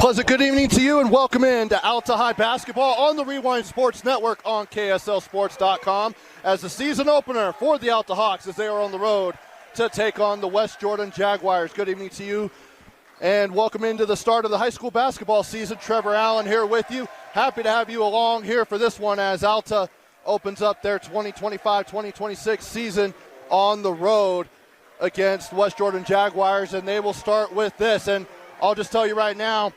Pleasant good evening to you and welcome in to Alta High Basketball on the Rewind Sports Network on KSLSports.com as the season opener for the Alta Hawks as they are on the road to take on the West Jordan Jaguars. Good evening to you and welcome into the start of the high school basketball season. Trevor Allen here with you. Happy to have you along here for this one as Alta opens up their 2025-2026 season on the road against West Jordan Jaguars, and they will start with this. And I'll just tell you right now,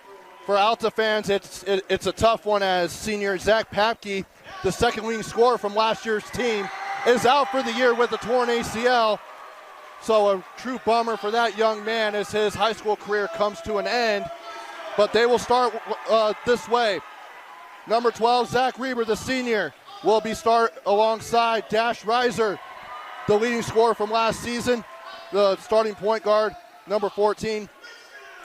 for Alta fans, it's a tough one as senior Zach Papke, the second leading scorer from last year's team, is out for the year with a torn ACL. So a true bummer for that young man as his high school career comes to an end. But they will start this way. Number 12, Zach Reber, the senior, will be start alongside Dash Reiser, the leading scorer from last season, the starting point guard, number 14.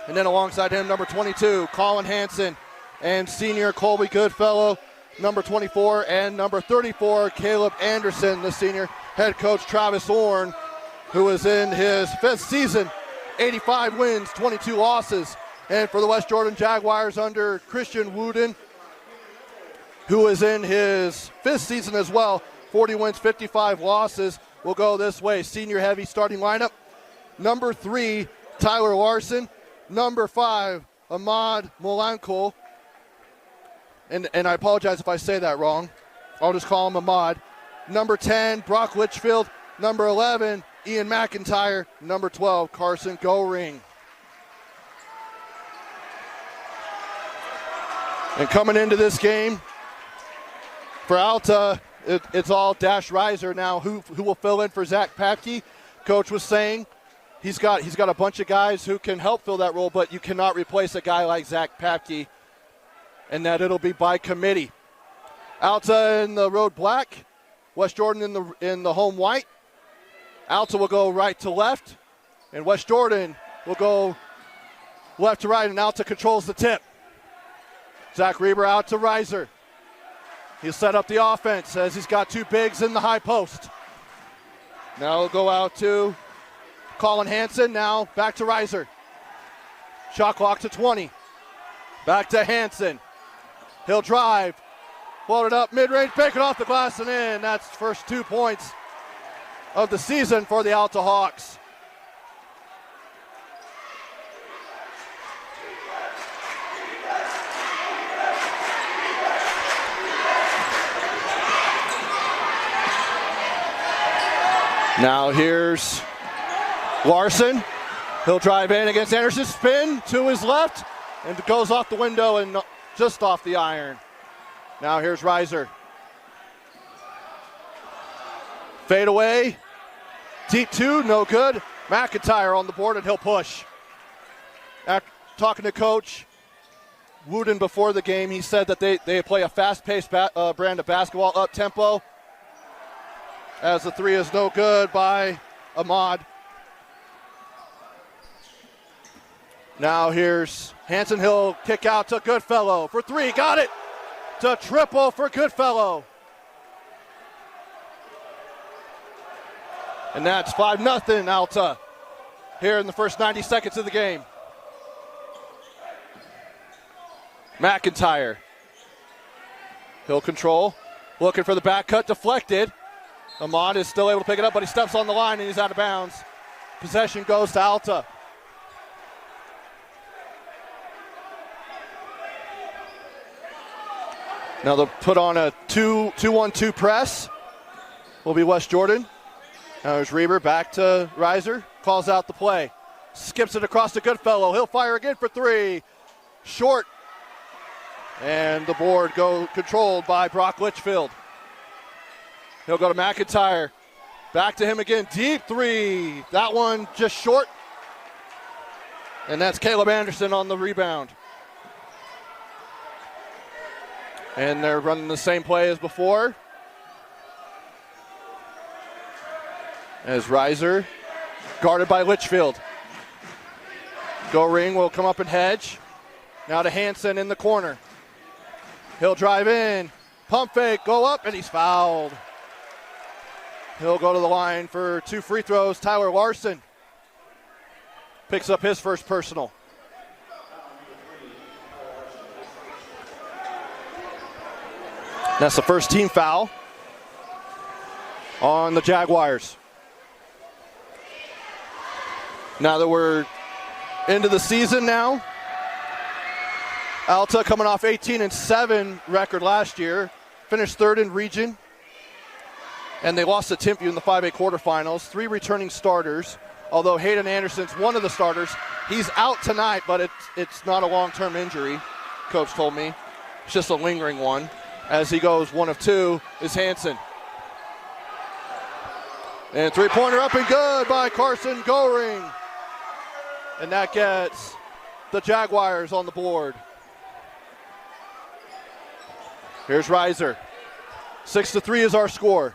And then alongside him, number 22, Colin Hansen, and senior Colby Goodfellow, number 24, and number 34, Caleb Anderson, the senior. Head coach Travis Orn, who is in his fifth season, 85 wins, 22 losses. And for the West Jordan Jaguars under Christian Wooden, who is in his fifth season as well, 40 wins, 55 losses. We'll go this way. Senior heavy starting lineup. Number 3, Tyler Larson. Number 5, Ahmad Molanko. And I apologize if I say that wrong. I'll just call him Ahmad. Number 10, Brock Litchfield. Number 11, Ian McIntyre. Number 12, Carson Goring. And coming into this game, for Alta, it's all Dash Reiser now who will fill in for Zach Papke. Coach was saying he's got a bunch of guys who can help fill that role, but you cannot replace a guy like Zach Papke, and that it'll be by committee. Alta in the road black, West Jordan in the home white. Alta will go right to left, and West Jordan will go left to right, and Alta controls the tip. Zach Reber out to Reiser. He'll set up the offense as he's got two bigs in the high post. Now he'll go out to Colin Hansen, now back to Reiser. Shot clock to 20. Back to Hansen. He'll drive. Float it up mid-range, pick it off the glass and in. That's the first 2 points of the season for the Alta Hawks. Now here's Larson. He'll drive in against Anderson, spin to his left, and it goes off the window and just off the iron. Now here's Reiser. Fade away. Deep two, no good. McIntyre on the board, and he'll push. After talking to Coach Wooden before the game, he said that they play a fast-paced brand of basketball, up-tempo, as the three is no good by Ahmad. Now here's Hansen. He'll kick out to Goodfellow for three. Got it. To triple for Goodfellow. And that's 5-0 Alta here in the first 90 seconds of the game. McIntyre. He'll control. Looking for the back cut, deflected. Ahmad is still able to pick it up, but he steps on the line and he's out of bounds. Possession goes to Alta. Now they'll put on a 2-1-2 press. Will be West Jordan. Now there's Reber back to Reiser. Calls out the play. Skips it across to Goodfellow. He'll fire again for three. Short. And the board controlled by Brock Litchfield. He'll go to McIntyre. Back to him again. Deep three. That one just short. And that's Caleb Anderson on the rebound. And they're running the same play as before. As Reiser, guarded by Litchfield. Goring will come up and hedge. Now to Hansen in the corner. He'll drive in. Pump fake, go up, and he's fouled. He'll go to the line for 2 free throws. Tyler Larson picks up his first personal. That's the first team foul on the Jaguars. Now that we're into the season now, Alta coming off 18-7 record last year, finished third in region, and they lost to Timpview in the 5A quarterfinals. 3 returning starters, although Hayden Anderson's one of the starters. He's out tonight, but it's not a long-term injury, coach told me. It's just a lingering one. As he goes, 1 of 2 is Hansen. And three-pointer up and good by Carson Goring. And that gets the Jaguars on the board. Here's Reiser. 6-3 is our score.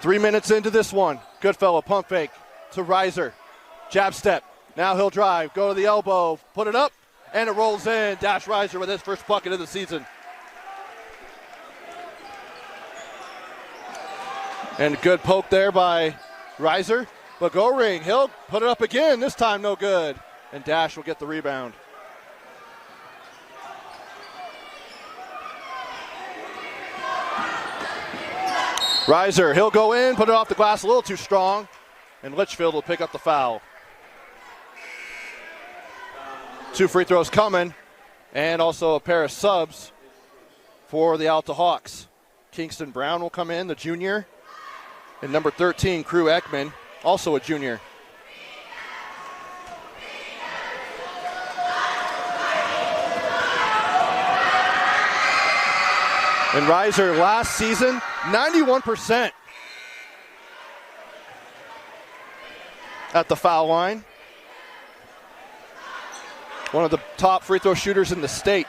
3 minutes into this one. Goodfellow pump fake to Reiser. Jab step. Now he'll drive. Go to the elbow. Put it up. And it rolls in. Dash Reiser with his first bucket of the season. And a good poke there by Reiser. But Goring, he'll put it up again. This time no good. And Dash will get the rebound. Reiser, he'll go in, put it off the glass a little too strong. And Litchfield will pick up the foul. 2 free throws coming. And also a pair of subs for the Alta Hawks. Kingston Brown will come in, the junior. And number 13, Crew Ekman, also a junior. And Reiser last season, 91% at the foul line. One of the top free throw shooters in the state.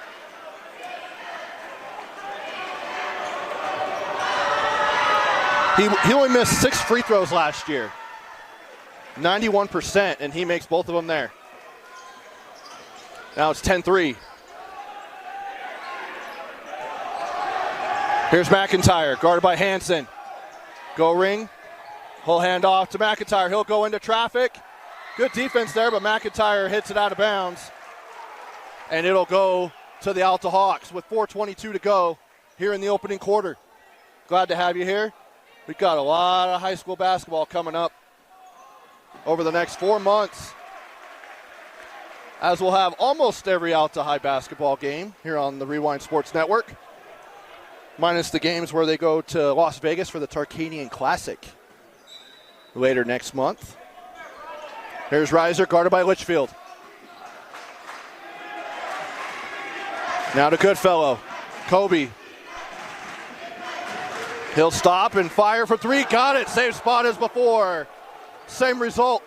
He only missed 6 free throws last year. 91%, and he makes both of them there. Now it's 10-3. Here's McIntyre, guarded by Hansen. Goring, he'll hand off to McIntyre. He'll go into traffic. Good defense there, but McIntyre hits it out of bounds. And it'll go to the Alta Hawks with 4:22 to go here in the opening quarter. Glad to have you here. We've got a lot of high school basketball coming up over the next 4 months, as we'll have almost every Alta High basketball game here on the Rewind Sports Network, minus the games where they go to Las Vegas for the Tarkanian Classic later next month. Here's Reiser, guarded by Litchfield. Now to Goodfellow. Kobe. He'll stop and fire for 3. Got it. Same spot as before. Same result.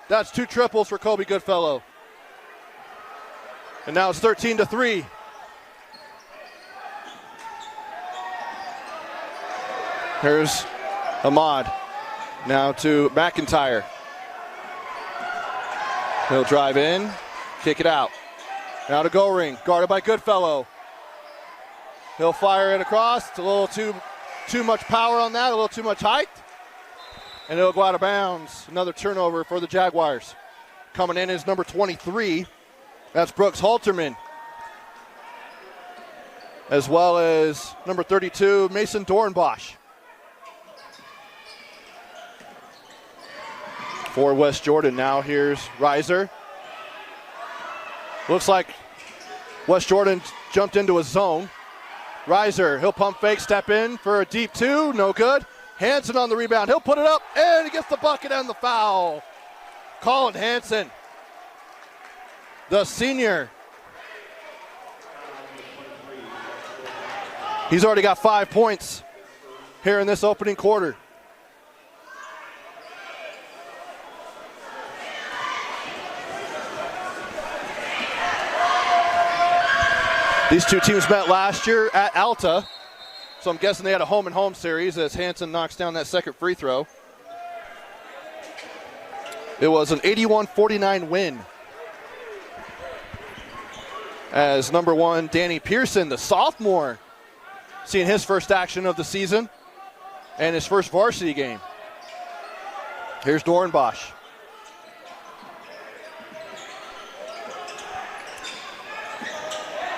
That's 2 triples for Kobe Goodfellow. And now it's 13-3. Here's Ahmad. Now to McIntyre. He'll drive in, kick it out. Now to Goring, guarded by Goodfellow. He'll fire it across. It's a little too much power on that, a little too much height. And it'll go out of bounds. Another turnover for the Jaguars. Coming in is number 23. That's Brooks Halterman. As well as number 32, Mason Dornbosch. For West Jordan now, here's Reiser. Looks like West Jordan jumped into a zone. Reiser, he'll pump fake, step in for a deep 2, no good. Hansen on the rebound, he'll put it up, and he gets the bucket and the foul. Colin Hansen, the senior. He's already got 5 points here in this opening quarter. These two teams met last year at Alta, so I'm guessing they had a home-and-home series as Hansen knocks down that second free throw. It was an 81-49 win, as number 1, Danny Pearson, the sophomore, seeing his first action of the season and his first varsity game. Here's Dornbosch.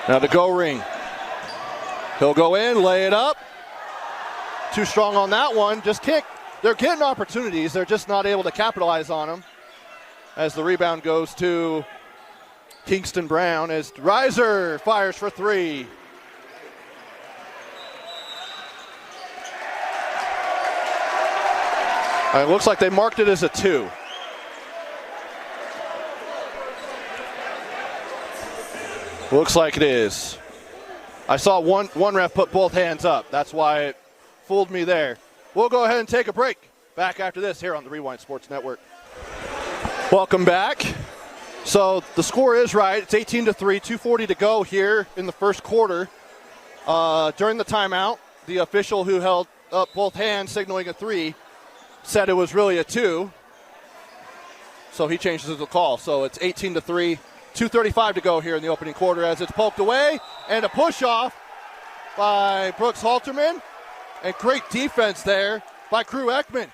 Now to Goring. He'll go in, lay it up. Too strong on that one. Just kick. They're getting opportunities. They're just not able to capitalize on them. As the rebound goes to Kingston Brown as Reiser fires for three. It looks like they marked it as a 2. Looks like it is. I saw one ref put both hands up. That's why it fooled me there. We'll go ahead and take a break. Back after this here on the Rewind Sports Network. Welcome back. So the score is right. It's 18-3, 2:40 to go here in the first quarter. During the timeout, the official who held up both hands signaling a 3 said it was really a 2. So he changes the call. So it's 18-3, 2:35 to go here in the opening quarter as it's poked away and a push off by Brooks Halterman. And great defense there by Crew Ekman.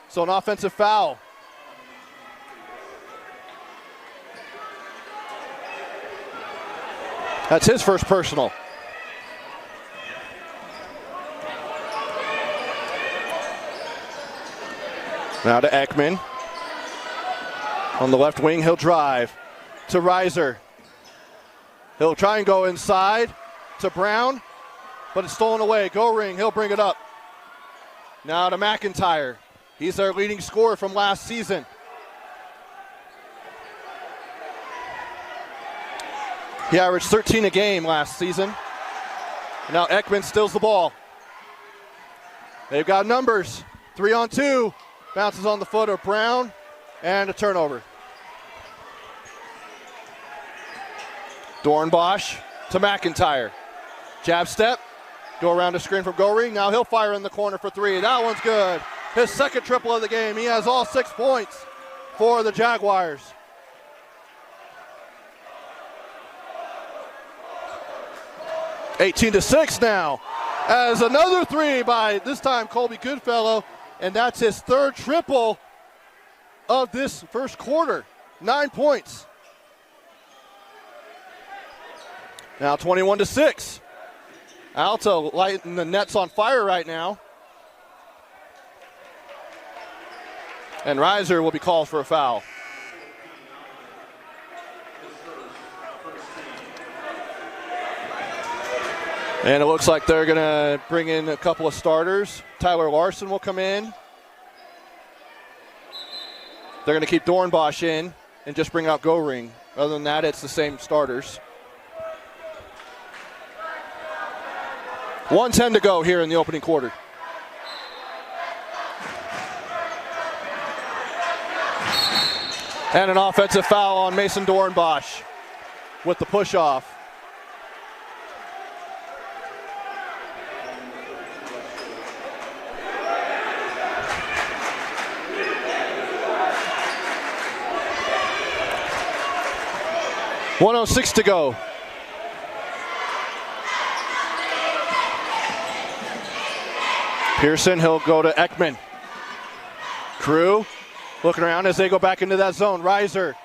So an offensive foul. That's his first personal. Now to Ekman. On the left wing, he'll drive to Reiser. He'll try and go inside to Brown, but it's stolen away. Go ring, he'll bring it up. Now to McIntyre. He's their leading scorer from last season. He averaged 13 a game last season. Now Ekman steals the ball. They've got numbers. 3-on-2. Bounces on the foot of Brown. And a turnover. Dornbosch to McIntyre. Jab step. Go around the screen from Goring. Now he'll fire in the corner for 3. That one's good. His second triple of the game. He has all 6 points for the Jaguars. (18-6) now. As another 3 by this time Colby Goodfellow. And that's his third triple of this first quarter. 9 points. Now 21-6. Alta lighting the nets on fire right now. And Reiser will be called for a foul. And it looks like they're going to bring in a couple of starters. Tyler Larson will come in. They're going to keep Dornbosch in and just bring out Goring. Other than that, it's the same starters. 1:10 to go here in the opening quarter. And an offensive foul on Mason Dornbosch with the push-off. .106 to go. Pearson, he'll go to Ekman. Crew looking around as they go back into that zone. Reiser,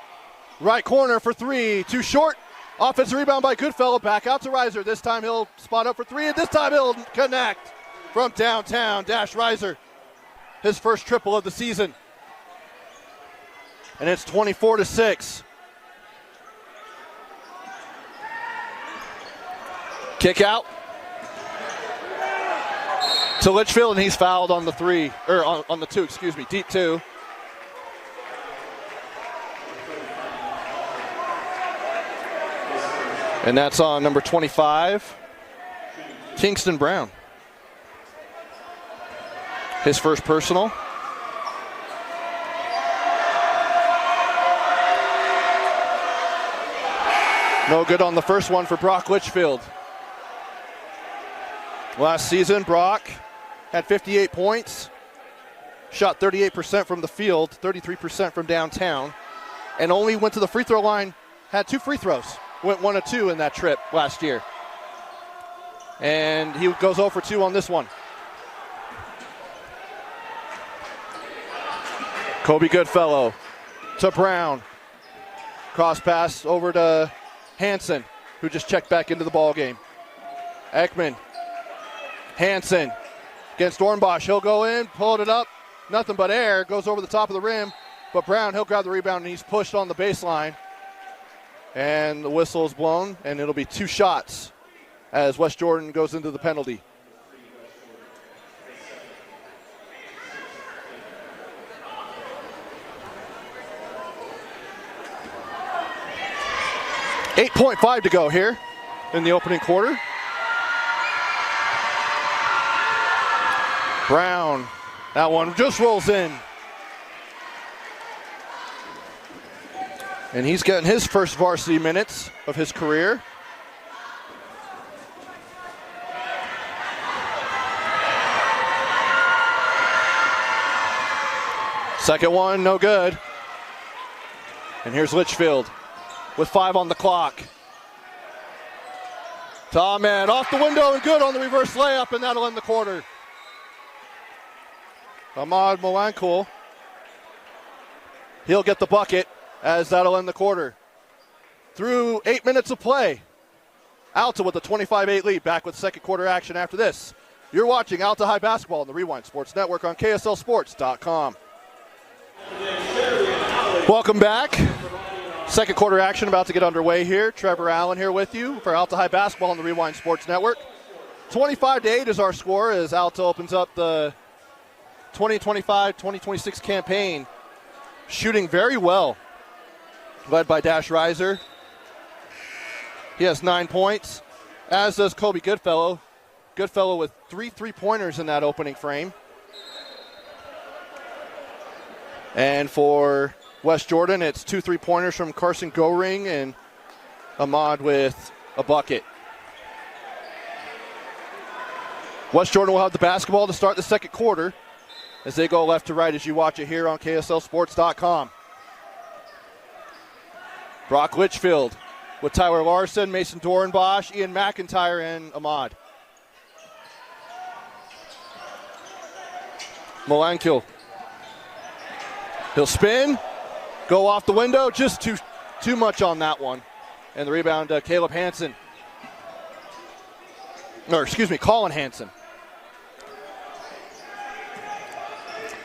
right corner for 3, too short. Offensive rebound by Goodfellow, back out to Reiser. This time he'll spot up for 3, and this time he'll connect from downtown. Dash Reiser, his first triple of the season. And it's 24-6. Kick out to Litchfield, and he's fouled on the 3, or on the 2, excuse me, deep 2. And that's on number 25, Kingston Brown. His first personal. No good on the first one for Brock Litchfield. Last season, Brock had 58 points, shot 38% from the field, 33% from downtown, and only went to the free throw line, had 2 free throws. Went 1 of 2 in that trip last year. And he goes 0 for 2 on this one. Kobe Goodfellow to Brown. Cross pass over to Hansen, who just checked back into the ball game. Ekman. Hansen against Dornbosch. He'll go in, pulled it up. Nothing but air. Goes over the top of the rim. But Brown, he'll grab the rebound, and he's pushed on the baseline. And the whistle is blown, and it'll be 2 shots as West Jordan goes into the penalty. .5 to go here in the opening quarter. Brown, that one just rolls in. And he's getting his first varsity minutes of his career. Second one, no good. And here's Litchfield with 5 on the clock. Ahmed off the window and good on the reverse layup, and that'll end the quarter. Ahmad Molankul, he'll get the bucket as that'll end the quarter. Through 8 minutes of play, Alta with a 25-8 lead. Back with second quarter action after this. You're watching Alta High Basketball on the Rewind Sports Network on KSLSports.com. Welcome back. Second quarter action about to get underway here. Trevor Allen here with you for Alta High Basketball on the Rewind Sports Network. 25-8 is our score as Alta opens up the 2025-2026 campaign. Shooting very well, led by Dash Reiser. He has 9 points, as does Kobe Goodfellow. Goodfellow with 3 3-pointers in that opening frame. And for West Jordan, it's 2 3-pointers from Carson Goring and Ahmad with a bucket. West Jordan will have the basketball to start the second quarter as they go left to right as you watch it here on KSLSports.com. Brock Litchfield with Tyler Larson, Mason Dorenbosch, Ian McIntyre, and Ahmad. Molankil. He'll spin, go off the window, just too much on that one. And the rebound, Caleb Hansen. Colin Hansen.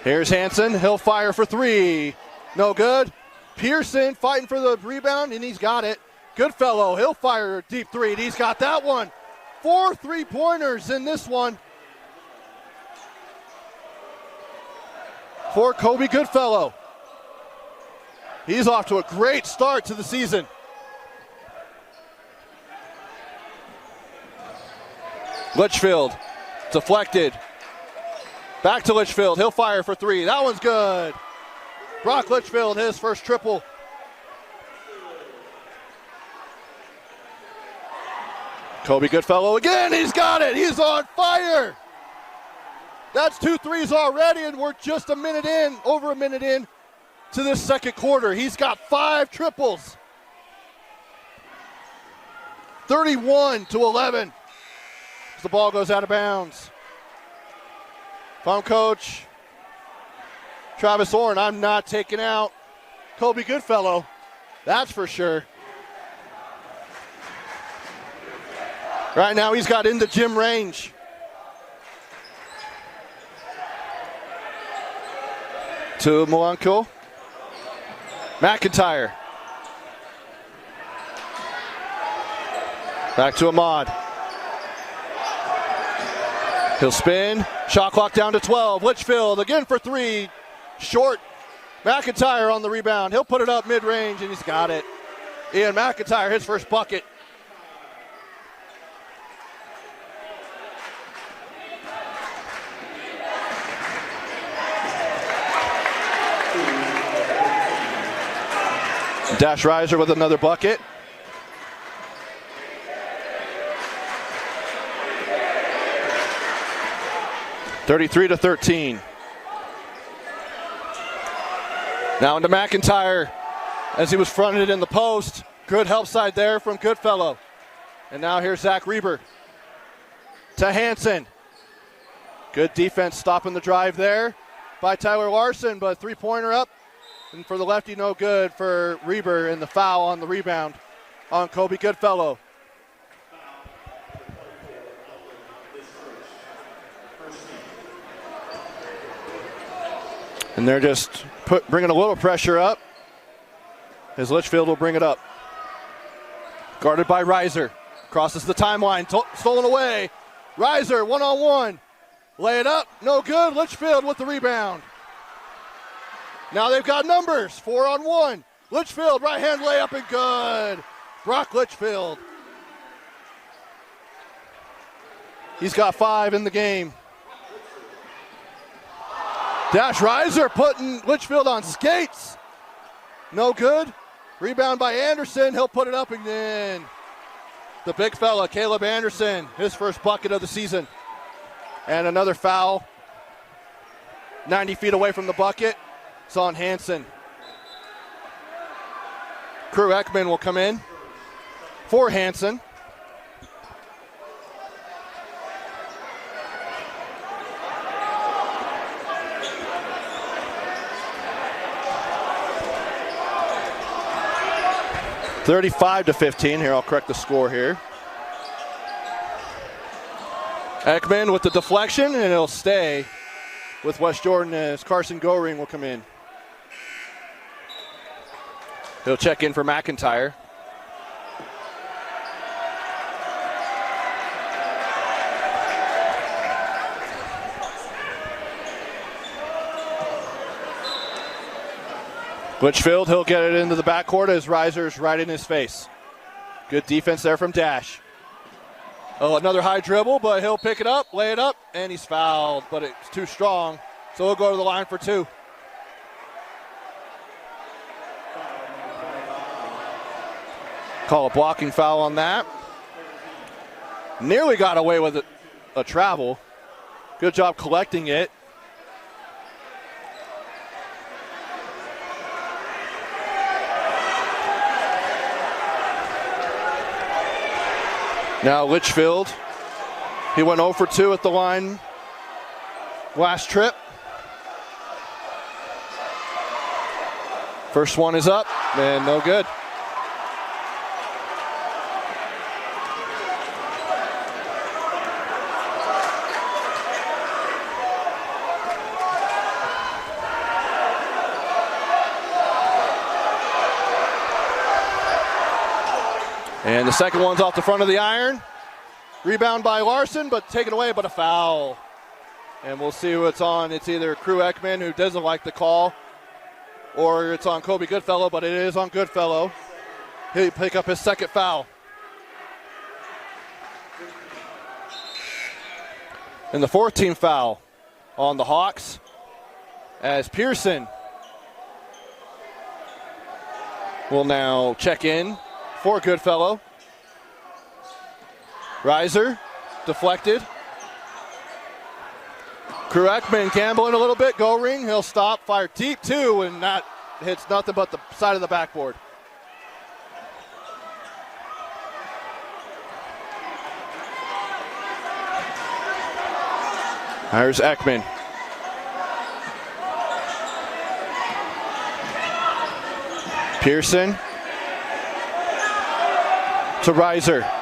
Here's Hansen, he'll fire for 3. No good. Pearson fighting for the rebound, and he's got it. Goodfellow, he'll fire a deep 3, and he's got that one. 4 3-pointers in this one for Kobe Goodfellow. He's off to a great start to the season. Litchfield, deflected. Back to Litchfield, he'll fire for 3. That one's good. Brock Litchfield, his first triple. Kobe Goodfellow again, he's got it, he's on fire. That's 2 threes already, and we're just over a minute in to this second quarter. He's got 5 triples. 31-11 as the ball goes out of bounds. If I'm Coach Travis Orn, I'm not taking out Kobe Goodfellow. That's for sure. Right now he's got in the gym range. To Molankil. McIntyre. Back to Ahmad. He'll spin. Shot clock down to 12. Litchfield again for 3. Short. McIntyre on the rebound. He'll put it up mid-range, and he's got it. Ian McIntyre, his first bucket. Dash Reiser with another bucket. (33-13). Now into McIntyre as he was fronted in the post. Good help side there from Goodfellow. And now here's Zach Reber to Hansen. Good defense stopping the drive there by Tyler Larson, but 3-pointer up. And for the lefty, no good for Reber, and the foul on the rebound on Kobe Goodfellow. And they're just bringing a little pressure up as Litchfield will bring it up. Guarded by Reiser. Crosses the timeline, stolen away. Reiser, one-on-one. Lay it up, no good. Litchfield with the rebound. Now they've got numbers, 4-on-1. Litchfield, right-hand layup and good. Brock Litchfield. He's got 5 in the game. Dash Reiser putting Litchfield on skates. No good. Rebound by Anderson. He'll put it up again. The big fella, Caleb Anderson, his first bucket of the season. And another foul. 90 feet away from the bucket. It's on Hansen. Crew Ekman will come in for Hansen. (35-15). Here, I'll correct the score here. Ekman with the deflection, and it'll stay with West Jordan as Carson Goring will come in. He'll check in for McIntyre. Litchfield, he'll get it into the backcourt as Reiser's right in his face. Good defense there from Dash. Oh, another high dribble, but he'll pick it up, lay it up, and he's fouled, but it's too strong. So he'll go to the line for 2. Call a blocking foul on that. Nearly got away with a travel. Good job collecting it. Now Litchfield, he went 0 for 2 at the line last trip. First one is up, and no good. And the second one's off the front of the iron. Rebound by Larson, but taken away, but a foul. And we'll see who it's on. It's either Crew Ekman, who doesn't like the call, or it's on Kobe Goodfellow, but it is on Goodfellow. He'll pick up his second foul. And the 14th foul on the Hawks as Pearson will now check in for Goodfellow. Reiser, deflected. Crew Ekman gambling a little bit. Go ring, he'll stop, fire deep too, and that hits nothing but the side of the backboard. Here's Ekman. Pearson to Reiser.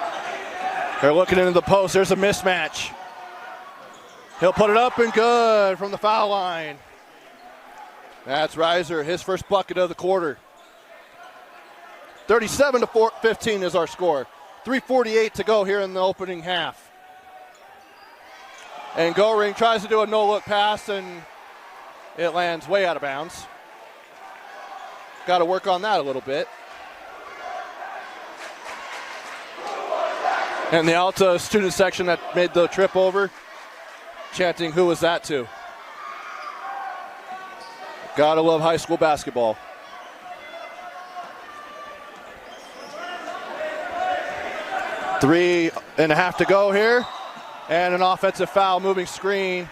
They're looking into the post. There's a mismatch. He'll put it up and good from the foul line. That's Reiser, his first bucket of the quarter. 37-15 is our score. 3:48 to go here in the opening half. And Goring tries to do a no-look pass, and it lands way out of bounds. Got to work on that a little bit. And the Alta student section that made the trip over, chanting, "Who was that to?" Gotta love high school basketball. Three and a half to go here. And an offensive foul, moving screen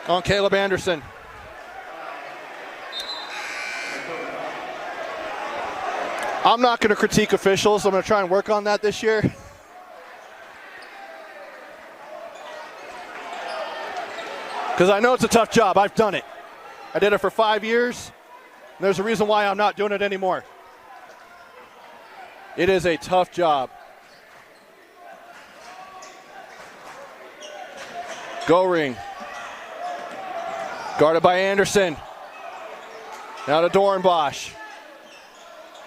on Caleb Anderson. I'm not going to critique officials. I'm going to try and work on that this year. Because I know it's a tough job. I've done it. I did it for 5 years. And there's a reason why I'm not doing it anymore. It is a tough job. Goring. Guarded by Anderson. Now to Dornbosch.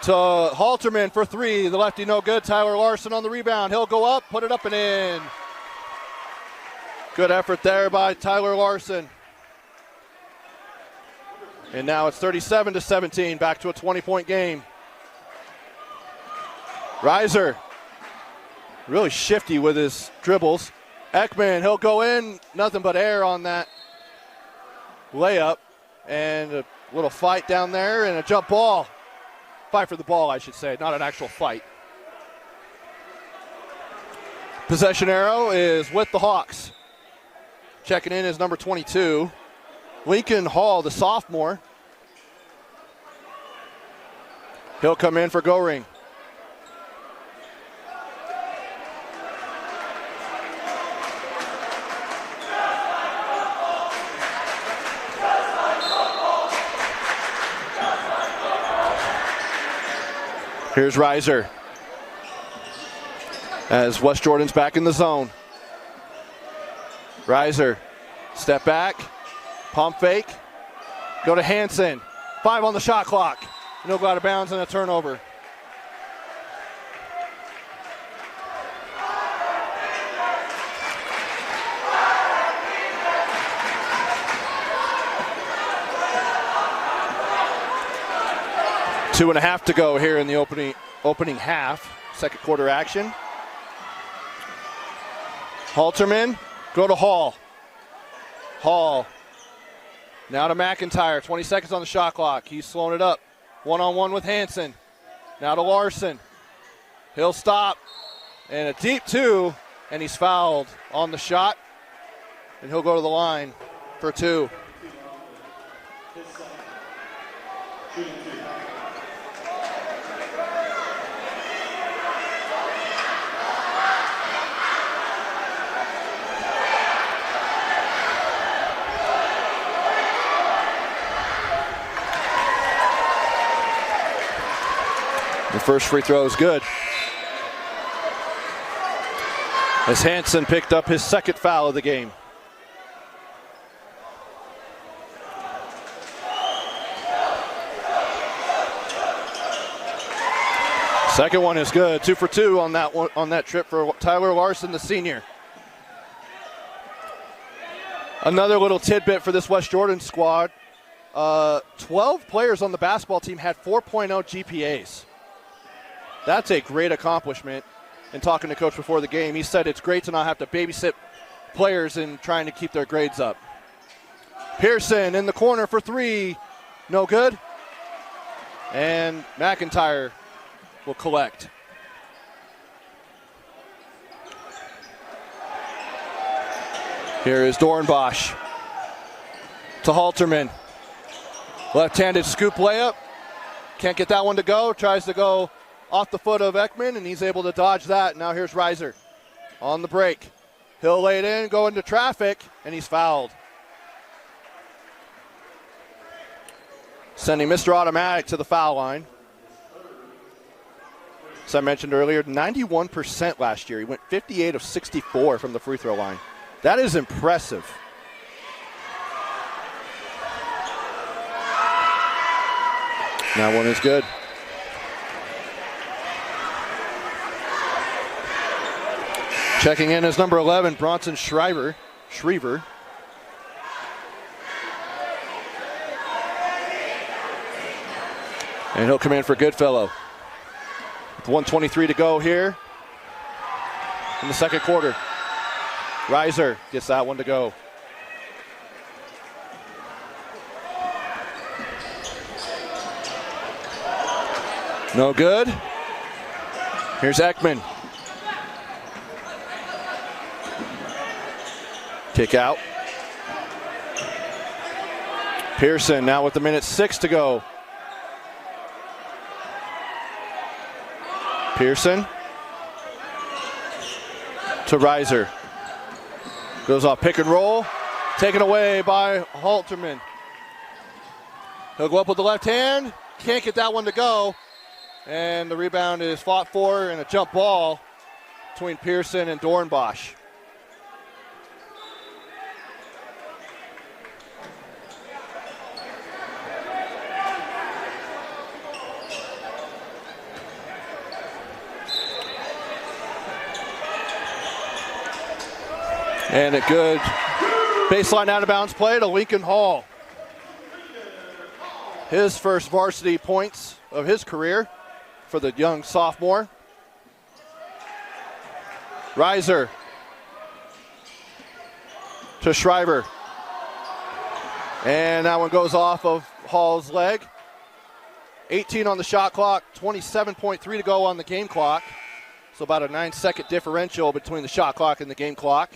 To Halterman for three. The lefty no good. Tyler Larson on the rebound. He'll go up, put it up and in. Good effort there by Tyler Larson. And now it's 37-17, back to a 20-point game. Reiser, really shifty with his dribbles. Ekman, he'll go in, nothing but air on that layup. And a little fight down there and a jump ball. Fight for the ball, I should say, not an actual fight. Possession arrow is with the Hawks. Checking in is number 22, Lincoln Hall, the sophomore. He'll come in for Goring. Here's Reiser as West Jordan's back in the zone. Reiser, step back, pump fake, go to Hansen. 5 on the shot clock. No go out of bounds and a turnover. Two and a half to go here in the opening half. Second quarter action. Halterman, go to Hall. Hall. Now to McIntyre. 20 seconds on the shot clock. He's slowing it up. One-on-one with Hansen. Now to Larson. He'll stop. And a deep two. And he's fouled on the shot. And he'll go to the line for two. The first free throw is good. As Hansen picked up his second foul of the game. Second one is good. 2 for 2 on that one, on that trip for Tyler Larson, the senior. Another little tidbit for this West Jordan squad. 12 players on the basketball team had 4.0 GPAs. That's a great accomplishment. And talking to Coach before the game, he said it's great to not have to babysit players and trying to keep their grades up. Pearson in the corner for three. No good. And McIntyre will collect. Here is Dornbosch to Halterman. Left-handed scoop layup. Can't get that one to go. Tries to go off the foot of Ekman, and he's able to dodge that. Now here's Reiser on the break. He'll lay it in, go into traffic, and he's fouled. Sending Mr. Automatic to the foul line. As I mentioned earlier, 91% last year. He went 58 of 64 from the free throw line. That is impressive. That one is good. Checking in is number 11, Bronson Shriver. And he'll come in for Goodfellow. With 1:23 to go here in the second quarter. Reiser gets that one to go. No good. Here's Ekman. Kick out. Pearson now with 1:06 to go. Pearson to Reiser. Goes off pick and roll. Taken away by Halterman. He'll go up with the left hand. Can't get that one to go. And the rebound is fought for and a jump ball between Pearson and Dornbosch. And a good baseline out of bounds play to Lincoln Hall. His first varsity points of his career for the young sophomore. Reiser to Shriver. And that one goes off of Hall's leg. 18 on the shot clock, 27.3 to go on the game clock. So about a 9-second differential between the shot clock and the game clock.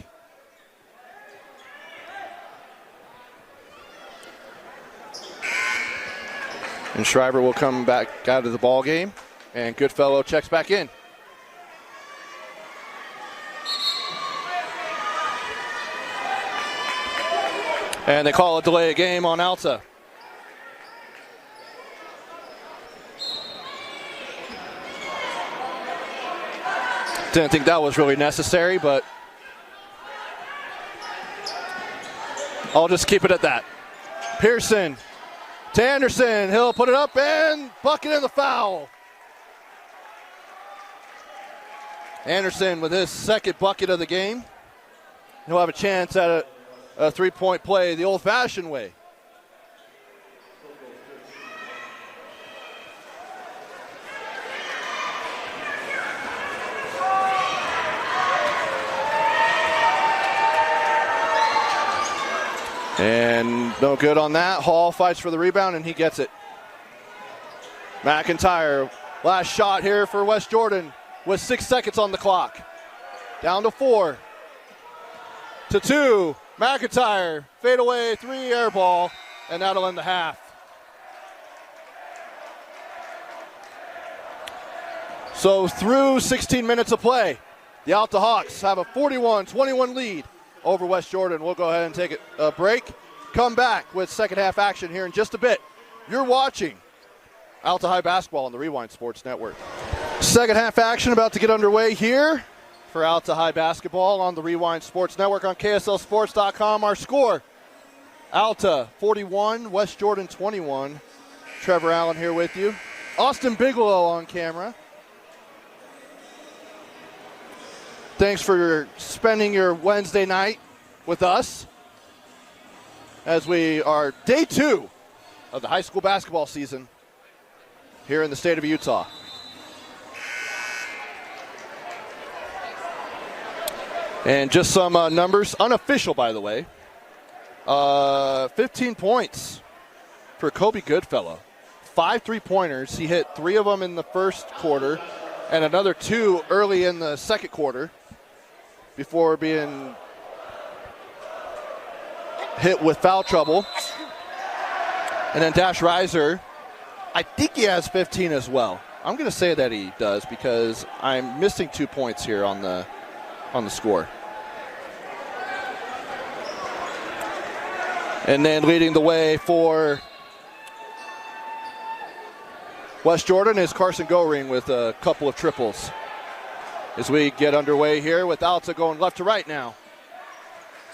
And Shriver will come back out of the ball game, and Goodfellow checks back in. And they call a delay of game on Alta. Didn't think that was really necessary, but I'll just keep it at that. Pearson to Anderson. He'll put it up and bucket in the foul. Anderson with his second bucket of the game. He'll have a chance at a three-point play the old-fashioned way. And no good on that. Hall fights for the rebound, and he gets it. McIntyre, last shot here for West Jordan with 6 seconds on the clock. Down to 4. To 2. McIntyre, fadeaway 3 air ball, and that'll end the half. So through 16 minutes of play, the Alta Hawks have a 41-21 lead over West Jordan. We'll go ahead and take a break. Come back with second half action here in just a bit. You're watching Alta High Basketball on the Rewind Sports Network. Second half action about to get underway here for Alta High Basketball on the Rewind Sports Network on KSLSports.com. Our score, Alta 41, West Jordan 21. Trevor Allen here with you. Austin Bigelow on camera. Thanks for spending your Wednesday night with us as we are day 2 of the high school basketball season here in the state of Utah. And just some numbers, unofficial by the way. 15 points for Kobe Goodfellow. 5 3-pointers. He hit 3 of them in the first quarter and another 2 early in the second quarter, before being hit with foul trouble. And then Dash Reiser, I think he has 15 as well. I'm going to say that he does because I'm missing 2 points here on the score. And then leading the way for West Jordan is Carson Goring with a couple of triples. As we get underway here with Alta going left to right now.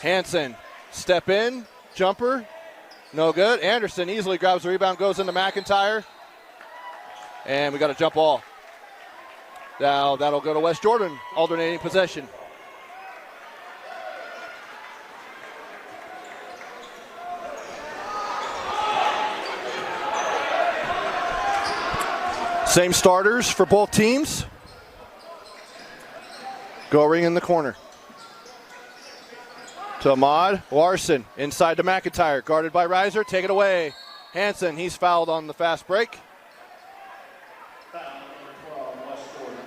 Hansen, step in, jumper, no good. Anderson easily grabs the rebound, goes into McIntyre. And we got a jump ball. Now that'll go to West Jordan, alternating possession. Same starters for both teams. Goring in the corner. To Ahmad. Larson inside to McIntyre. Guarded by Reiser. Take it away. Hansen, he's fouled on the fast break. Foul number 12, West Jordan.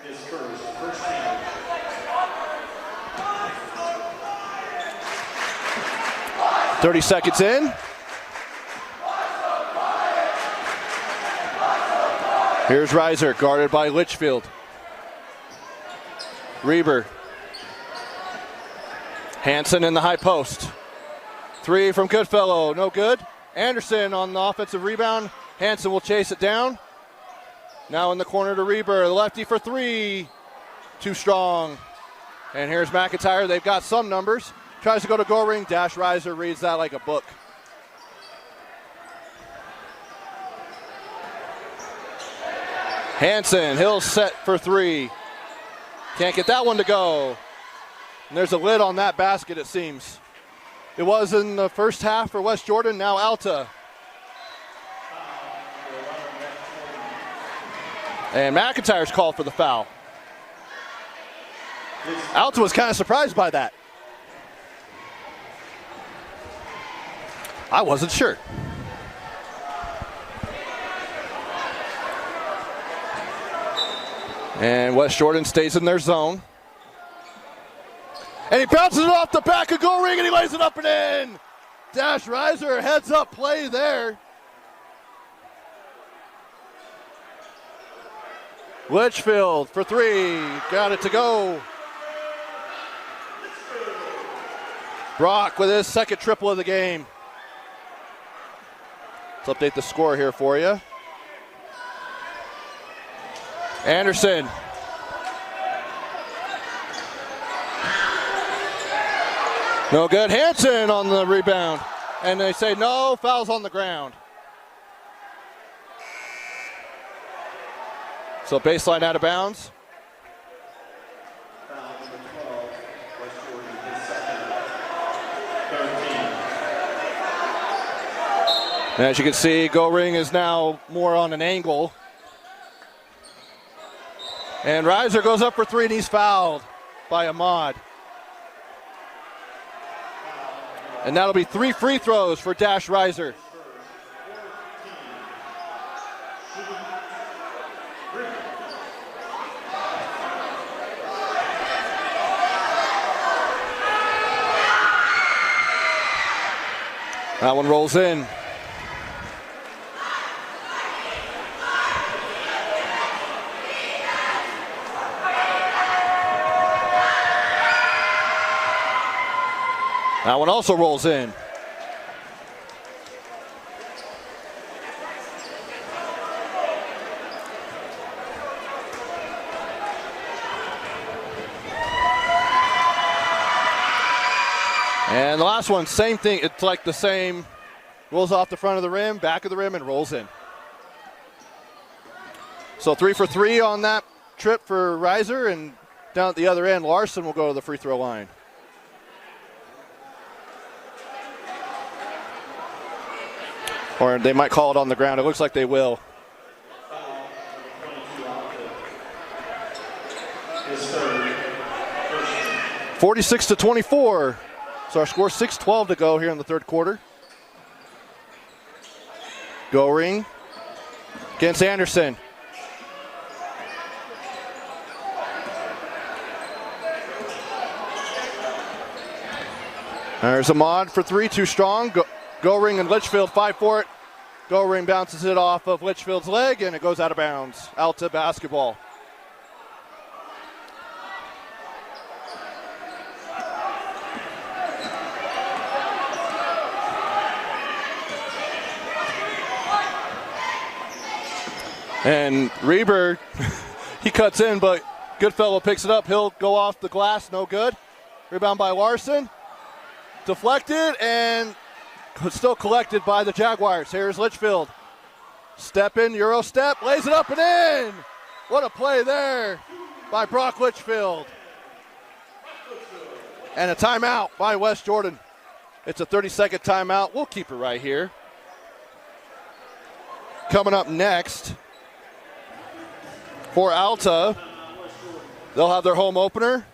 His first team. .30 seconds in. Here's Reiser, guarded by Litchfield. Reber. Hansen in the high post. 3 from Goodfellow, no good. Anderson on the offensive rebound. Hansen will chase it down. Now in the corner to Reber, the lefty for 3. Too strong. And here's McIntyre, they've got some numbers. Tries to go to Goring, Dash Reiser reads that like a book. Hansen, he'll set for 3. Can't get that one to go. And there's a lid on that basket, it seems. It was in the first half for West Jordan, now Alta. And McIntyre's called for the foul. Alta was kind of surprised by that. I wasn't sure. And West Jordan stays in their zone. And he bounces it off the back of goal ring and he lays it up and in. Dash Riser, heads up play there. Litchfield for three, got it to go. Brock with his second triple of the game. Let's update the score here for you. Anderson. No good. Hanson on the rebound. And they say no, fouls on the ground. So baseline out of bounds. And as you can see, Go Ring is now more on an angle. And Reiser goes up for three and he's fouled by Ahmad. And that'll be 3 free throws for Dash Reiser. That one rolls in. That one also rolls in. And the last one, same thing. It's like the same. Rolls off the front of the rim, back of the rim, and rolls in. So 3 for 3 on that trip for Reiser, and down at the other end, Larson will go to the free throw line. Or they might call it on the ground. It looks like they will. 46-24. So our score 6:12 to go here in the third quarter. Go Ring against Anderson. There's Ahmad for three, too strong. Go Ring and Litchfield fight for it. Go Ring bounces it off of Litchfield's leg and it goes out of bounds. Alta basketball. And Reber, he cuts in, but Goodfellow picks it up. He'll go off the glass, no good. Rebound by Larson. Deflected and still collected by the Jaguars. Here's Litchfield. Step in, Euro step, lays it up and in. What a play there by Brock Litchfield. And a timeout by West Jordan. It's a 30-second timeout. We'll keep it right here. Coming up next for Alta, they'll have their home opener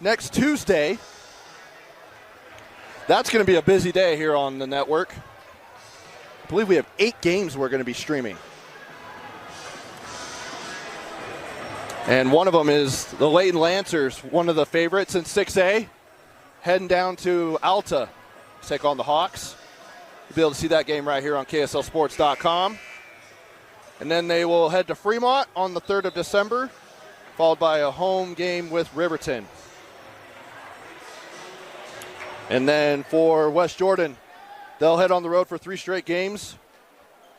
next Tuesday. That's going to be a busy day here on the network. I believe we have 8 games we're going to be streaming. And one of them is the Leighton Lancers, one of the favorites in 6A, heading down to Alta to take on the Hawks. You'll be able to see that game right here on KSLSports.com. And then they will head to Fremont on the 3rd of December, followed by a home game with Riverton. And then for West Jordan, they'll head on the road for 3 straight games.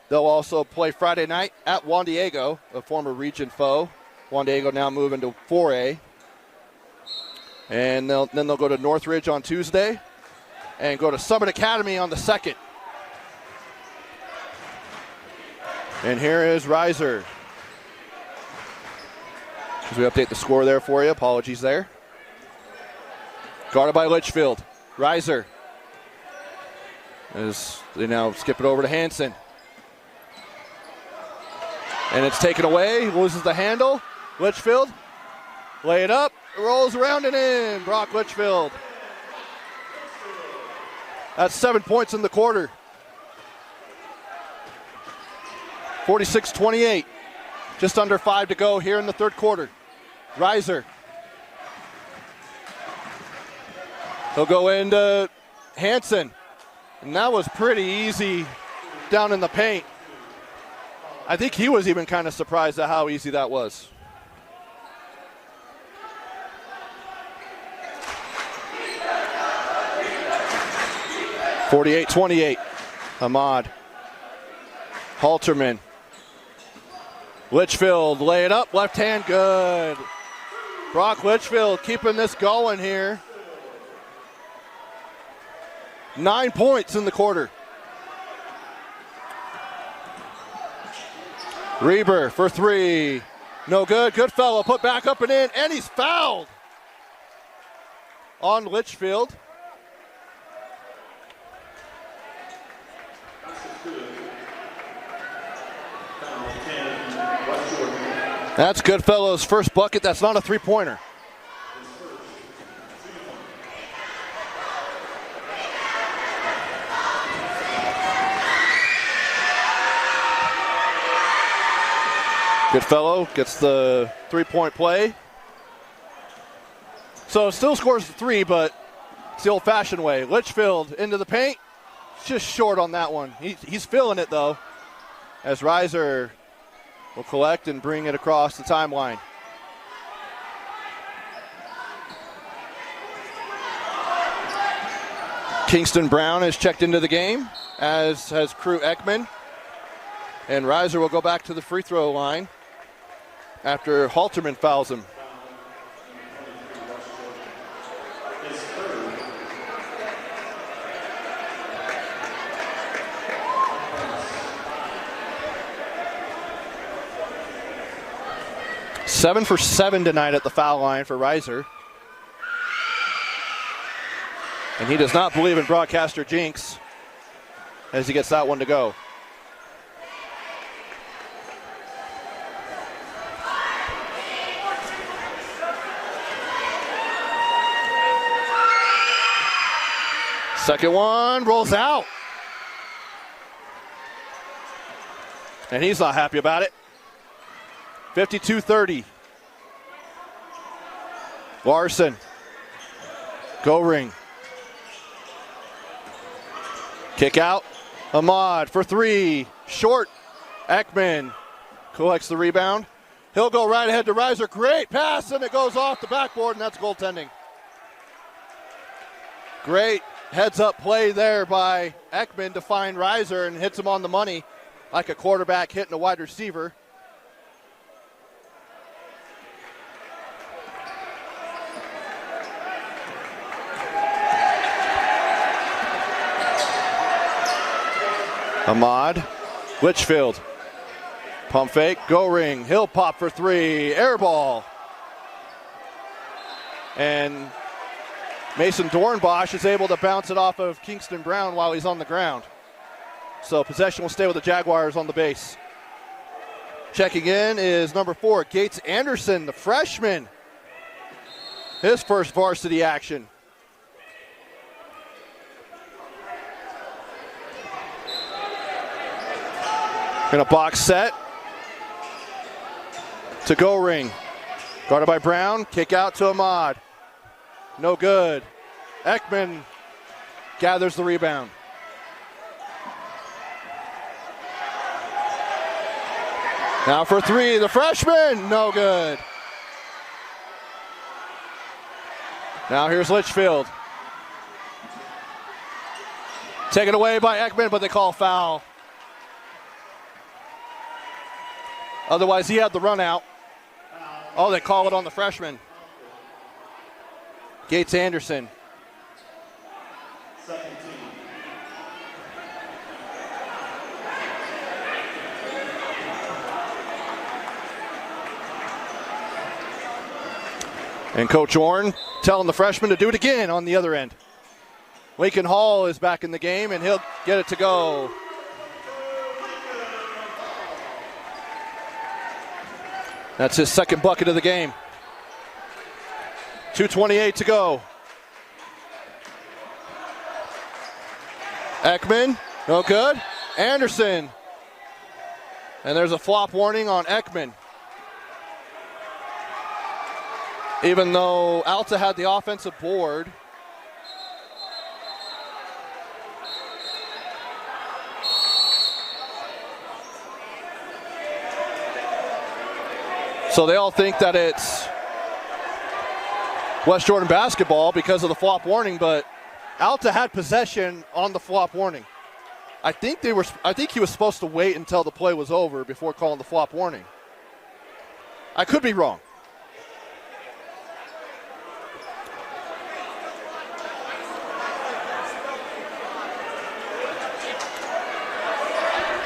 They'll also play Friday night at Juan Diego, a former region foe. Juan Diego now moving to 4A. And then they'll go to Northridge on Tuesday and go to Summit Academy on the 2nd. And here is Reiser. As we update the score there for you, apologies there. Guarded by Litchfield. Reiser. As they now skip it over to Hansen. And it's taken away. Loses the handle. Litchfield. Lay it up. Rolls around and in. Brock Litchfield. That's 7 points in the quarter. 46-28. Just under 5 to go here in the third quarter. Reiser. He'll go into Hansen. And that was pretty easy down in the paint. I think he was even kind of surprised at how easy that was. (48-28). Ahmad. Halterman. Litchfield, lay it up, left hand, good. Brock Litchfield keeping this going here. 9 points in the quarter. Reber for three. No good. Goodfellow put back up and in, and he's fouled on Litchfield. That's Goodfellow's first bucket. That's not a three-pointer. Goodfellow gets the three-point play. So still scores the three, but it's the old-fashioned way. Litchfield into the paint. Just short on that one. He's feeling it, though, as Reiser will collect and bring it across the timeline. Kingston Brown has checked into the game, as has Crew Ekman. And Reiser will go back to the free throw line after Halterman fouls him. Seven for 7 tonight at the foul line for Reiser. And he does not believe in broadcaster jinx as he gets that one to go. Second one rolls out. And he's not happy about it. 52-30. Larson. Go-ring. Kick out. Ahmad for three. Short. Ekman collects the rebound. He'll go right ahead to Reiser. Great pass, and it goes off the backboard, and that's goaltending. Great heads-up play there by Ekman to find Reiser and hits him on the money like a quarterback hitting a wide receiver. Ahmad, Litchfield, pump fake, go ring, he'll pop for three, air ball. And Mason Dornbosch is able to bounce it off of Kingston Brown while he's on the ground. So possession will stay with the Jaguars on the base. Checking in is number 4, Gates Anderson, the freshman. His first varsity action. In a box set to go ring. Guarded by Brown, kick out to Ahmad. No good. Ekman gathers the rebound. Now for three, the freshman, no good. Now here's Litchfield. Taken away by Ekman, but they call foul. Otherwise, he had the run out. Oh, they call it on the freshman. Gates Anderson. And Coach Orn telling the freshman to do it again on the other end. Lincoln Hall is back in the game, and he'll get it to go. That's his second bucket of the game. 2:28 to go. Ekman, no good. Anderson. And there's a flop warning on Ekman. Even though Alta had the offensive board. So they all think that it's West Jordan basketball because of the flop warning, but Alta had possession on the flop warning. I think he was supposed to wait until the play was over before calling the flop warning. I could be wrong.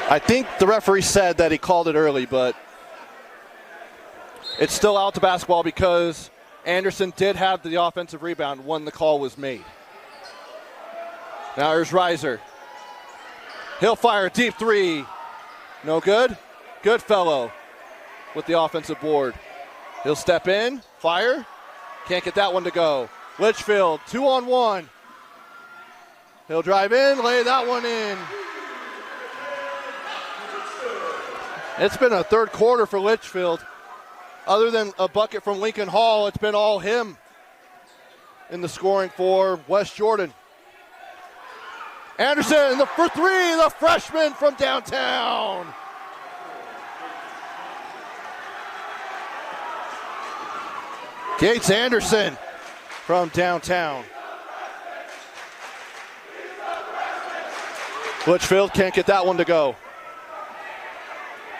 I think the referee said that he called it early, but it's still Alta basketball because Anderson did have the offensive rebound when the call was made. Now here's Reiser. He'll fire a deep three. No good. Goodfellow with the offensive board. He'll step in, fire. Can't get that one to go. Litchfield, 2-on-1. He'll drive in, lay that one in. It's been a third quarter for Litchfield. Other than a bucket from Lincoln Hall, it's been all him in the scoring for West Jordan. Anderson for three, the freshman from downtown. Gates Anderson from downtown. Litchfield can't get that one to go.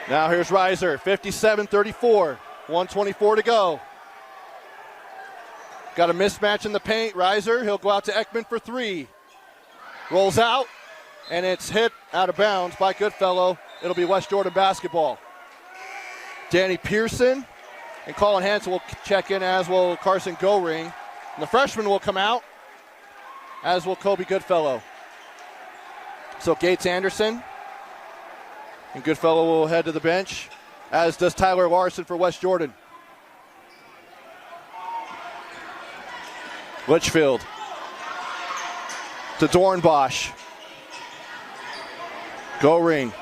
Now here's Reiser, 57-34, 1:24 to go. Got a mismatch in the paint. Reiser, he'll go out to Ekman for three. Rolls out, and it's hit out of bounds by Goodfellow. It'll be West Jordan basketball. Danny Pearson and Colin Hansen will check in, as will Carson Goring. And the freshman will come out, as will Kobe Goodfellow. So Gates Anderson and Goodfellow will head to the bench, as does Tyler Larson for West Jordan. Litchfield to Dornbosch. Goring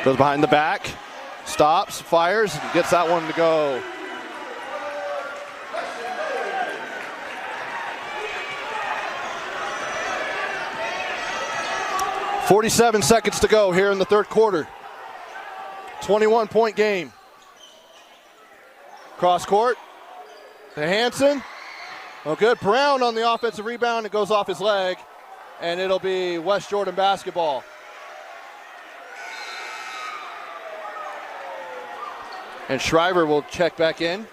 goes behind the back, stops, fires, and gets that one to go. .47 seconds to go here in the third quarter. 21-point game. Cross court to Hansen. Oh, good. Brown on the offensive rebound. It goes off his leg, and it'll be West Jordan basketball. And Shriver will check back in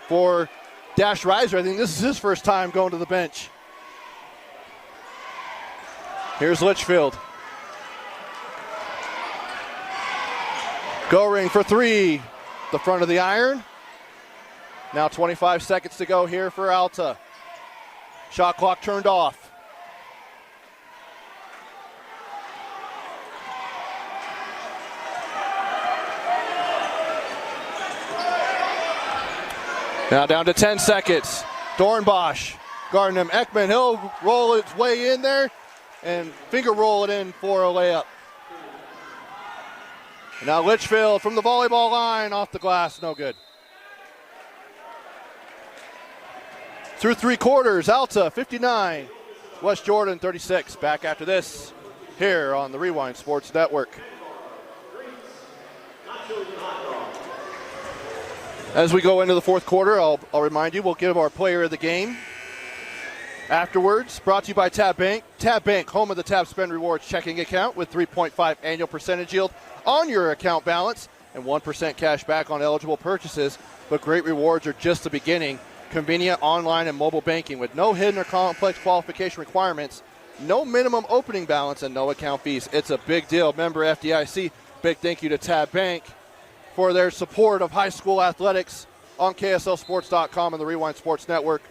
for Dash Reiser. I think this is his first time going to the bench. Here's Litchfield. Goring for three. The front of the iron. Now 25 seconds to go here for Alta. Shot clock turned off. Now down to 10 seconds. Dornbosch guarding him. Ekman, he'll roll his way in there and finger roll it in for a layup. Now Litchfield from the volleyball line off the glass, no good. Through three quarters, Alta 59, West Jordan 36. Back after this here on the Rewind Sports Network. As we go into the fourth quarter, I'll remind you, we'll give our player of the game afterwards. Brought to you by Tab Bank. Tab Bank, home of the Tab Spend Rewards checking account with 3.5 annual percentage yield on your account balance and 1% cash back on eligible purchases. But great rewards are just the beginning. Convenient online and mobile banking with no hidden or complex qualification requirements, no minimum opening balance, and no account fees. It's a big deal. Member FDIC. Big thank you to Tab Bank for their support of high school athletics on KSLSports.com and the Rewind Sports Network.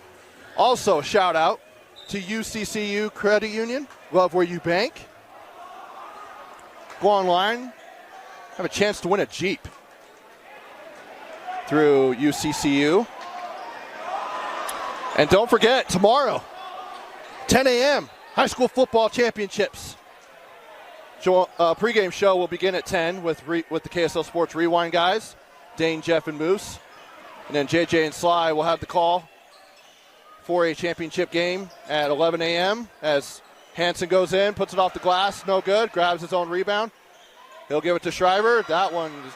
Also, shout out to UCCU Credit Union. Love where you bank. Go online, have a chance to win a Jeep through UCCU. And don't forget, tomorrow, 10 a.m., high school football championships. Pregame show will begin at 10 with the KSL Sports Rewind guys, Dane, Jeff, and Moose. And then JJ and Sly will have the call for a championship game at 11 a.m. as Hansen goes in, puts it off the glass, no good, grabs his own rebound. He'll give it to Schreiber. That one is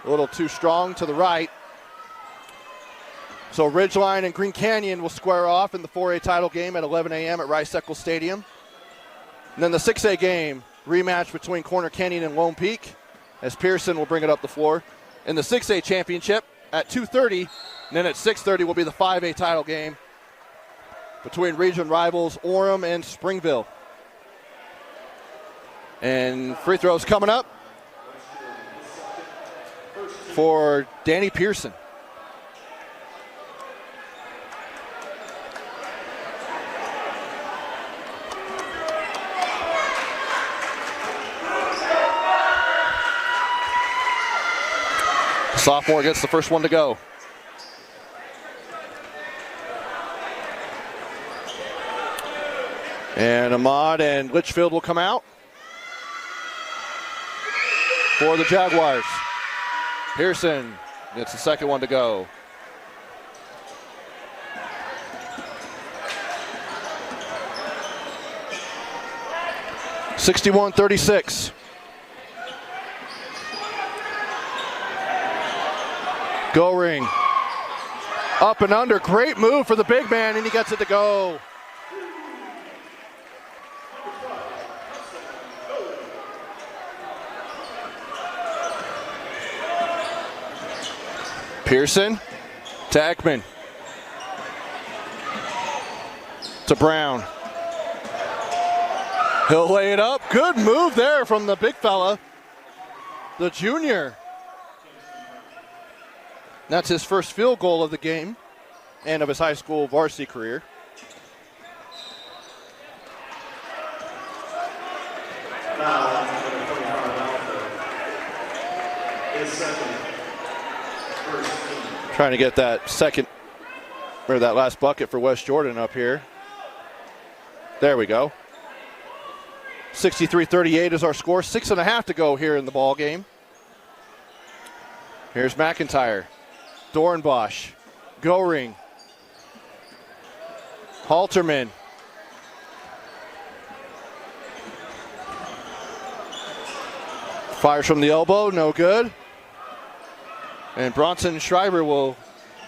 a little too strong to the right. So Ridgeline and Green Canyon will square off in the 4A title game at 11 a.m. at Rice-Eccles Stadium. And then the 6A game, rematch between Corner Canyon and Lone Peak, as Pearson will bring it up the floor. In the 6A championship at 2:30, and then at 6:30 will be the 5A title game between region rivals Orem and Springville. And free throws coming up for Danny Pearson. Sophomore gets the first one to go. And Ahmad and Litchfield will come out for the Jaguars. Pearson gets the second one to go. (61-36). Goring up and under, great move for the big man, and he gets it to go. Pearson to Ekman to Brown. He'll lay it up. Good move there from the big fella, the junior. That's his first field goal of the game and of his high school varsity career. Trying to get that second, or that last bucket for West Jordan up here. There we go. 63-38 is our score. 6.5 to go here in the ball game. Here's McIntyre. Dornbosch, Goring, Halterman. Fires from the elbow, no good. And Bronson Schreiber will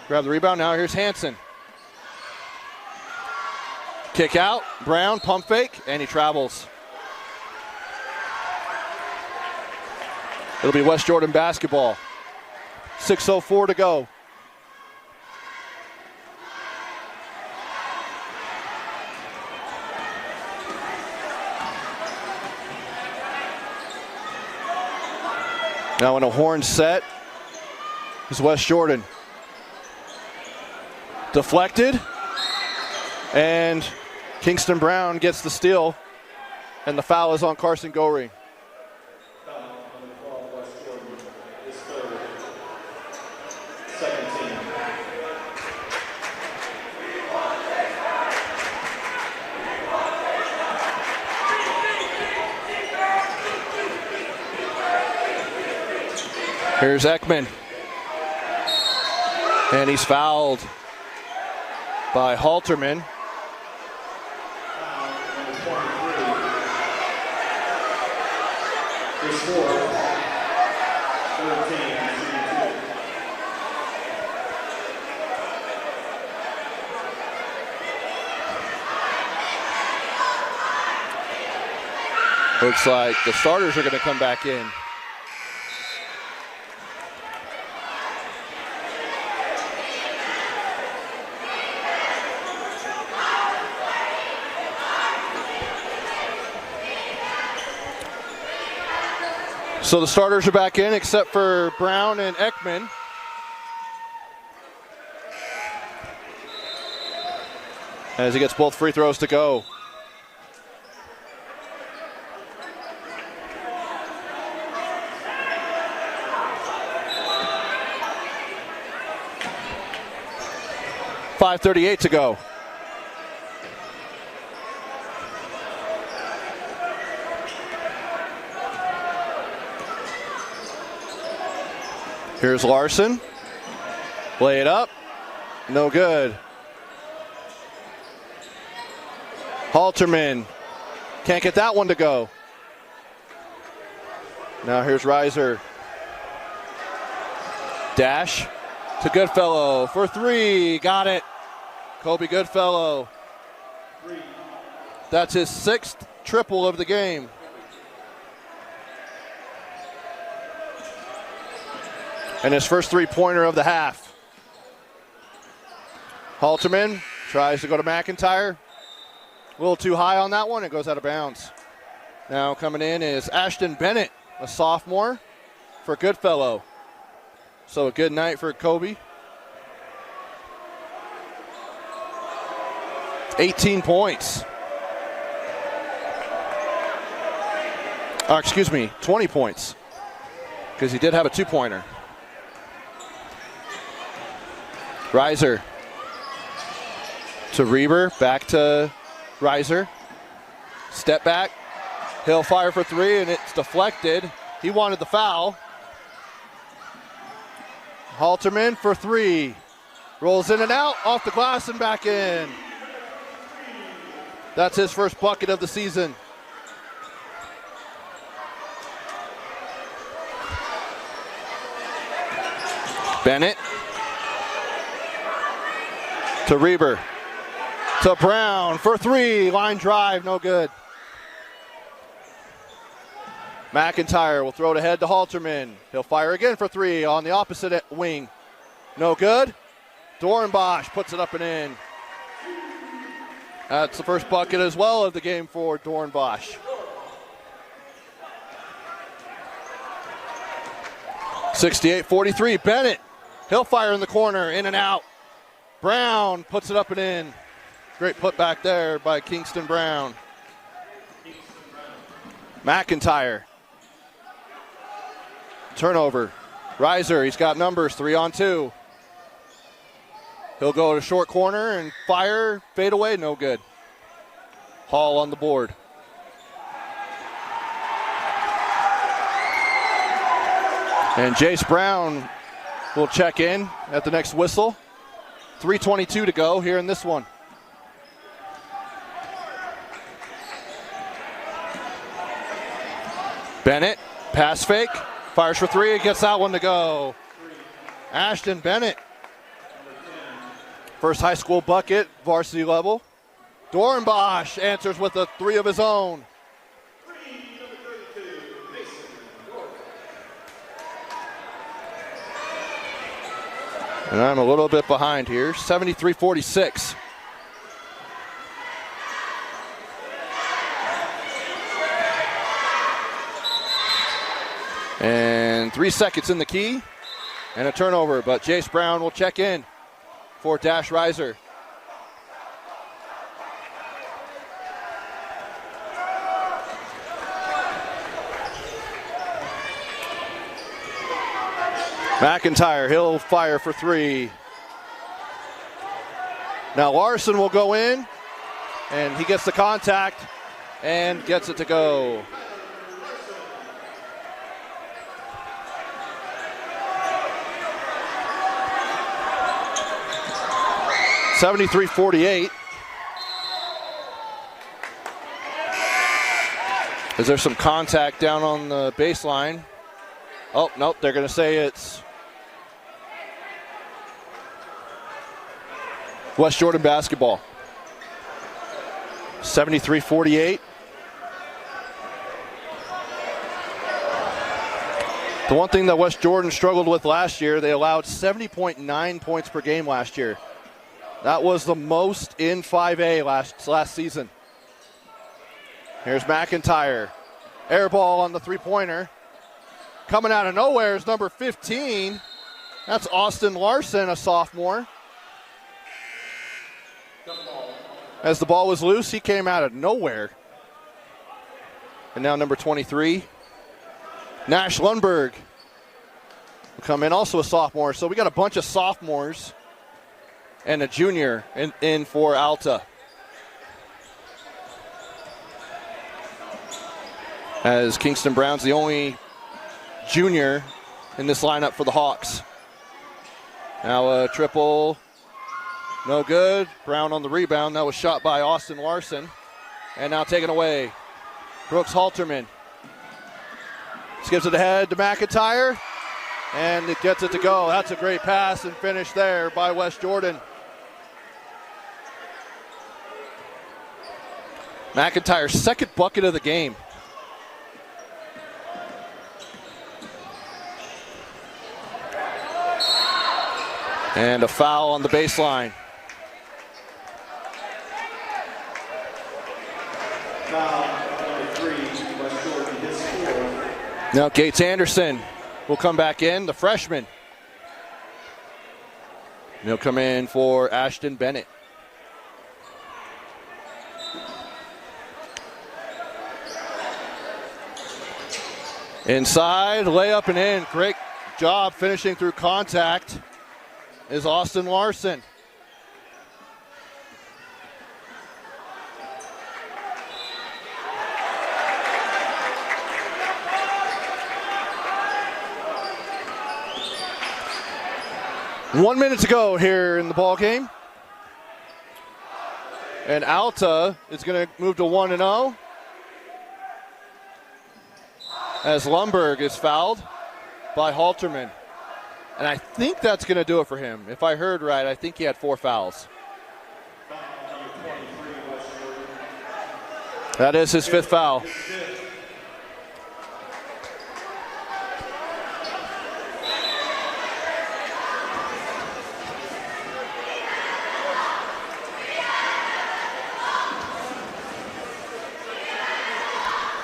grab the rebound. Now here's Hansen. Kick out, Brown, pump fake, and he travels. It'll be West Jordan basketball. 6:04 to go. Now in a horn set is West Jordan. Deflected, and Kingston Brown gets the steal, and the foul is on Carson Goring. Here's Ekman. And he's fouled by Halterman. Looks like the starters are going to come back in. So the starters are back in except for Brown and Ekman. as he gets both free throws to go. .538 to go. Here's Larson. Lay it up. No good. Halterman can't get that one to go. Now here's Reiser. Dash to Goodfellow for three. Got it. Kobe Goodfellow. That's his 6th triple of the game. And his first three-pointer of the half. Halterman tries to go to McIntyre. A little too high on that one. It goes out of bounds. Now coming in is Ashton Bennett, a sophomore, for Goodfellow. So a good night for Kobe. 18 points. 20 points. Because he did have a two-pointer. Reiser to Reber, back to Reiser. Step back. He'll fire for three, and it's deflected. He wanted the foul. Halterman for three. Rolls in and out, off the glass and back in. That's his first bucket of the season. Bennett to Reber, to Brown for three, line drive, no good. McIntyre will throw it ahead to Halterman. He'll fire again for three on the opposite wing. No good. Dorenbosch puts it up and in. That's the first bucket as well of the game for Dorenbosch. 68-43, Bennett. He'll fire in the corner, in and out. Brown puts it up and in. Great put back there by Kingston Brown. McIntyre. Turnover. Reiser, he's got numbers, 3-on-2. He'll go to short corner and fire, fade away, no good. Hall on the board. And Jace Brown will check in at the next whistle. 3:22 to go here in this one. Bennett, pass fake, fires for three, gets that one to go. Ashton Bennett. First high school bucket, varsity level. Dorenbosch answers with a three of his own. And I'm a little bit behind here, 73-46. And 3 seconds in the key and a turnover, but Jace Brown will check in for Dash Reiser. McIntyre, he'll fire for three. Now Larson will go in, and he gets the contact and gets it to go. (73-48). Is there some contact down on the baseline? Oh, nope, they're going to say it's West Jordan basketball. 73-48. The one thing that West Jordan struggled with last year, they allowed 70.9 points per game last year. That was the most in 5A last season. Here's McIntyre. Air ball on the three-pointer. Coming out of nowhere is number 15. That's Austin Larson, a sophomore. As the ball was loose, he came out of nowhere. And now number 23, Nash Lundberg, will come in, also a sophomore. So we got a bunch of sophomores and a junior in for Alta. As Kingston Brown's the only junior in this lineup for the Hawks. Now a triple, no good. Brown on the rebound. That was shot by Austin Larson. And now taken away. Brooks Halterman skips it ahead to McIntyre, and it gets it to go. That's a great pass and finish there by West Jordan. McIntyre's second bucket of the game. And a foul on the baseline. Now Gates Anderson will come back in, the freshman. He'll come in for Ashton Bennett. Inside, layup and in. Great job finishing through contact is Austin Larson. One minute to go here in the ball game. And Alta is going to move to 1-0. As Lundberg is fouled by Halterman. And I think that's going to do it for him. If I heard right, I think he had 4 fouls. That is his 5th foul.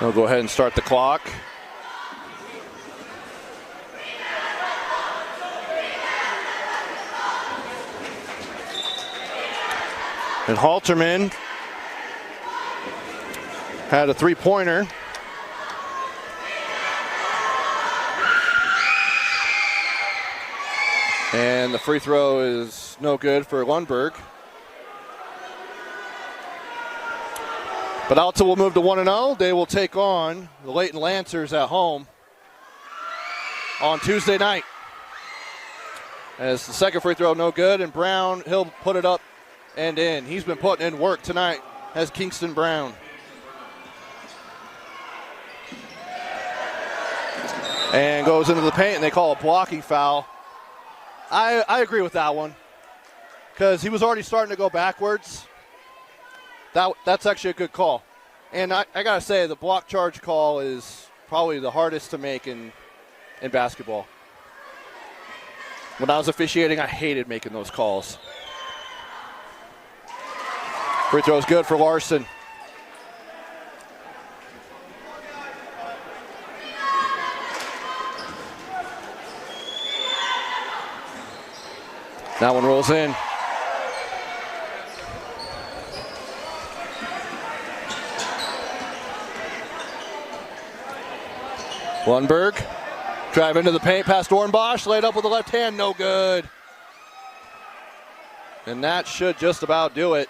We'll go ahead and start the clock. And Halterman had a 3-pointer. And the free throw is no good for Lundberg. But Alta will move to 1-0. They will take on the Leighton Lancers at home on Tuesday night. As the second free throw no good, and Brown, he'll put it up and in. He's been putting in work tonight as Kingston Brown. And goes into the paint, and they call a blocking foul. I agree with that one because he was already starting to go backwards. That's actually a good call. And I got to say, the block charge call is probably the hardest to make in basketball. When I was officiating, I hated making those calls. Free throw is good for Larson. That one rolls in. Lundberg, drive into the paint past Dornbosch, laid up with the left hand, no good. And that should just about do it.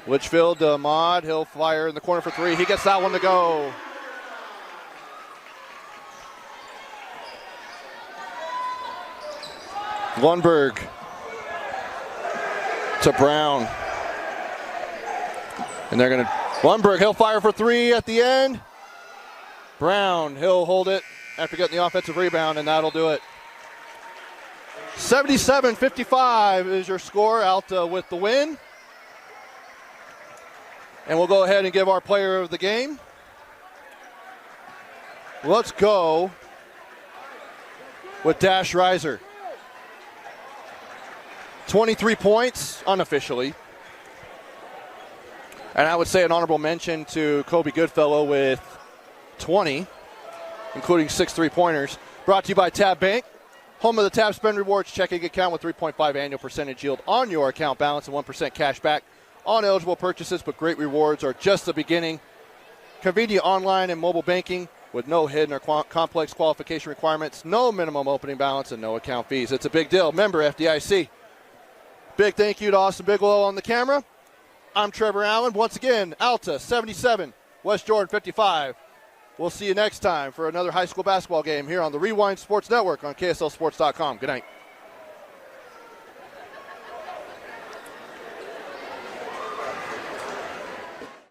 Litchfield to Ahmad, he'll fire in the corner for 3. He gets that one to go. Lundberg to Brown. And they're going to, Lundberg, he'll fire for 3 at the end. Brown, he'll hold it after getting the offensive rebound, and that'll do it. 77-55 is your score. Alta with the win. And we'll go ahead and give our player of the game. Let's go with Dash Reiser. 23 points, unofficially. And I would say an honorable mention to Kobe Goodfellow with 20, including 6 3-pointers. Brought to you by Tab Bank. Home of the Tap Spend Rewards checking account with 3.5 annual percentage yield on your account balance and 1% cash back on eligible purchases, but great rewards are just the beginning. Convenient online and mobile banking with no hidden or complex qualification requirements, no minimum opening balance, and no account fees. It's a big deal. Member FDIC. Big thank you to Austin Bigelow on the camera. I'm Trevor Allen. Once again, Alta 77, West Jordan 55. We'll see you next time for another high school basketball game here on the Rewind Sports Network on KSLSports.com. Good night.